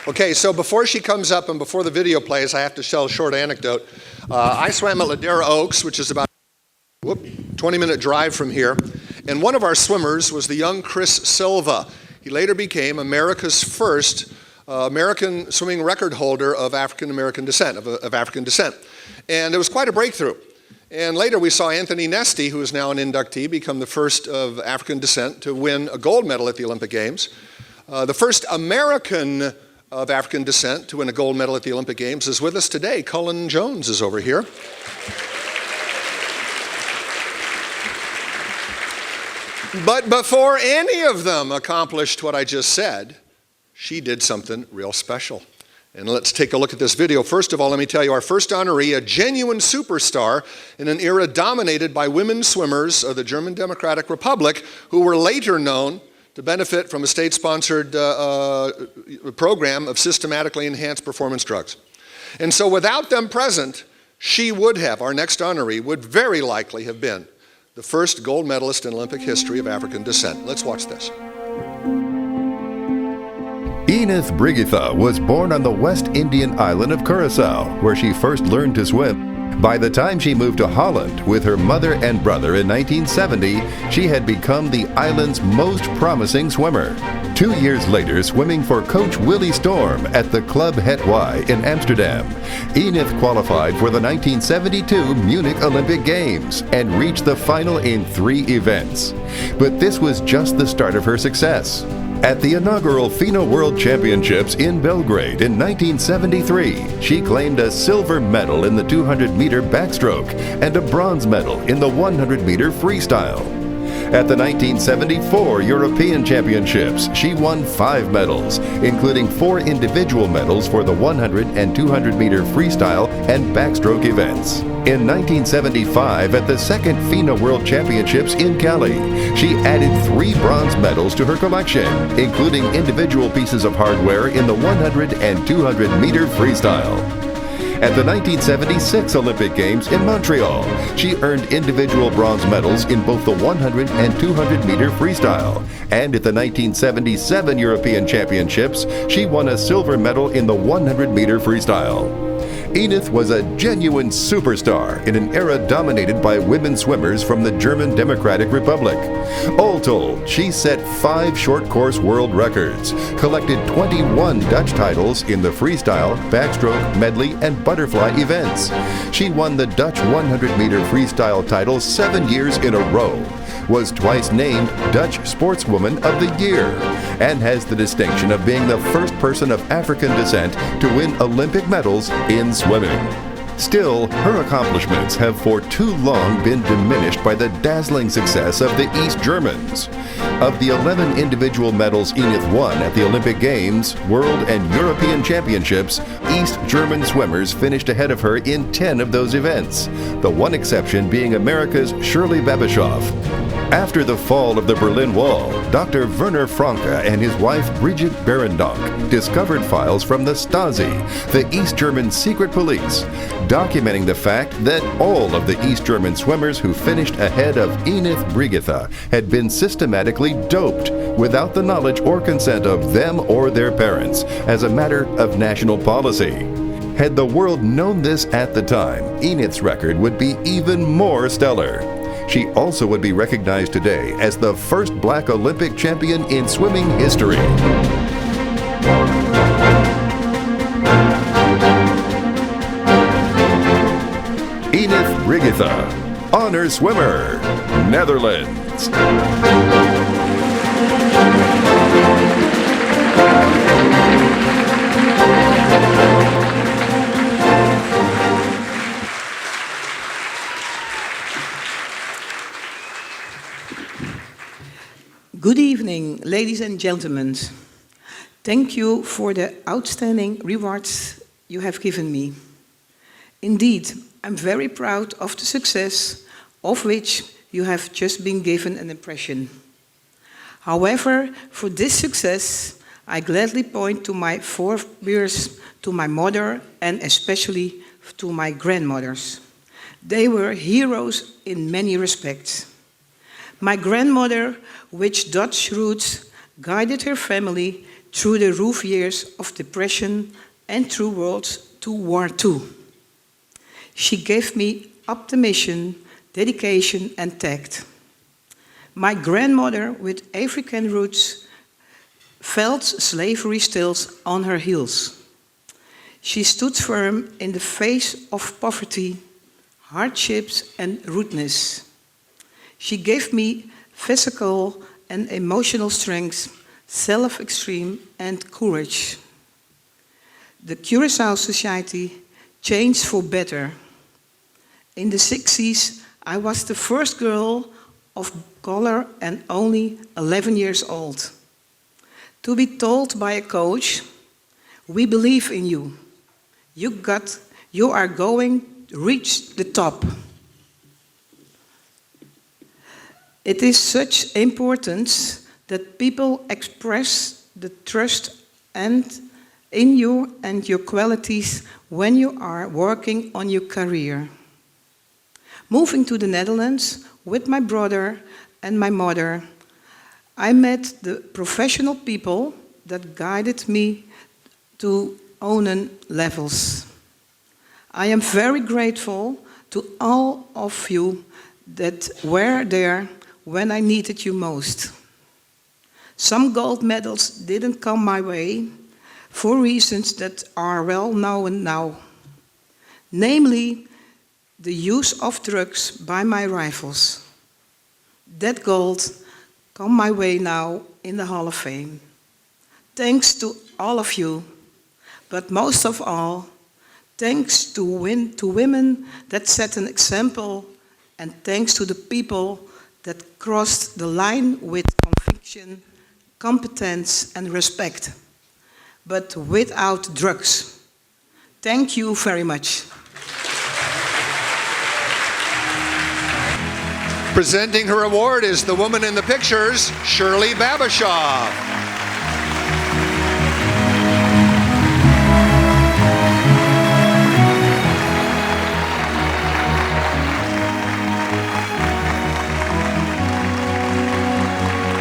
Okay, so before she comes up and before the video plays, I have to tell a short anecdote. I swam at Ladera Oaks, which is about a 20-minute drive from here, and one of our swimmers was the young Chris Silva. He later became America's first American swimming record holder of African-American descent, of African descent. And it was quite a breakthrough. And later we saw Anthony Nesty, who is now an inductee, become the first of African descent to win a gold medal at the Olympic Games. The first American of African descent to win a gold medal at the Olympic Games is with us today. Cullen Jones is over here. But before any of them accomplished what I just said, she did something real special. And let's take a look at this video. First of all, let me tell you, our first honoree, a genuine superstar in an era dominated by women swimmers of the German Democratic Republic, who were later known to benefit from a state-sponsored program of systematically enhanced performance drugs. And so without them present, she would have, our next honoree, would very likely have been the first gold medalist in Olympic history of African descent. Let's watch this. Enith Brigitha was born on the West Indian island of Curaçao, where she first learned to swim. By the time she moved to Holland with her mother and brother in 1970, she had become the island's most promising swimmer. 2 years later, swimming for Coach Willie Storm at the Club Het Y in Amsterdam, Enith qualified for the 1972 Munich Olympic Games and reached the final in 3 events. But this was just the start of her success. At the inaugural FINA World Championships in Belgrade in 1973, she claimed a silver medal in the 200-meter backstroke and a bronze medal in the 100-meter freestyle. At the 1974 European Championships, she won 5 medals, including 4 individual medals for the 100 and 200-meter freestyle and backstroke events. In 1975, at the second FINA World Championships in Cali, she added 3 bronze medals to her collection, including individual pieces of hardware in the 100 and 200-meter freestyle. At the 1976 Olympic Games in Montreal, she earned individual bronze medals in both the 100 and 200-meter freestyle. And at the 1977 European Championships, she won a silver medal in the 100-meter freestyle. Enith was a genuine superstar in an era dominated by women swimmers from the German Democratic Republic. All told, she set 5 short course world records, collected 21 Dutch titles in the freestyle, backstroke, medley, and butterfly events. She won the Dutch 100-meter freestyle title 7 years in a row, was twice named Dutch Sportswoman of the Year, and has the distinction of being the first person of African descent to win Olympic medals in swimming. Still, her accomplishments have for too long been diminished by the dazzling success of the East Germans. Of the 11 individual medals Enith won at the Olympic Games, World and European Championships, East German swimmers finished ahead of her in 10 of those events, the one exception being America's Shirley Babashoff. After the fall of the Berlin Wall, Dr. Werner Franke and his wife Brigitte Berendonck discovered files from the Stasi, the East German secret police, documenting the fact that all of the East German swimmers who finished ahead of Enith Brigitha had been systematically doped without the knowledge or consent of them or their parents as a matter of national policy. Had the world known this at the time, Enith's record would be even more stellar. She also would be recognized today as the first black Olympic champion in swimming history. Enith Brigitha, honor swimmer, Netherlands. Good evening, ladies and gentlemen. Thank you for the outstanding rewards you have given me. Indeed, I'm very proud of the success of which you have just been given an impression. However, for this success, I gladly point to my forebears, to my mother, and especially to my grandmothers. They were heroes in many respects. My grandmother, with Dutch roots, guided her family through the rough years of depression and through World War II. She gave me optimism, dedication, and tact. My grandmother, with African roots, felt slavery still on her heels. She stood firm in the face of poverty, hardships, and rudeness. She gave me physical and emotional strength, self-esteem, and courage. The Curaçao society changed for better. In the 60s, I was the first girl of color and only 11 years old. To be told by a coach, "We believe in you. You are going to reach the top." It is such importance that people express the trust in you and your qualities when you are working on your career. Moving to the Netherlands with my brother and my mother, I met the professional people that guided me to own levels. I am very grateful to all of you that were there when I needed you most. Some gold medals didn't come my way for reasons that are well known now, namely the use of drugs by my rivals. That gold come my way now in the Hall of Fame. Thanks to all of you, but most of all, thanks to women that set an example, and thanks to the people that crossed the line with conviction, competence, and respect, but without drugs. Thank you very much. Presenting her award is the woman in the pictures, Shirley Babashaw.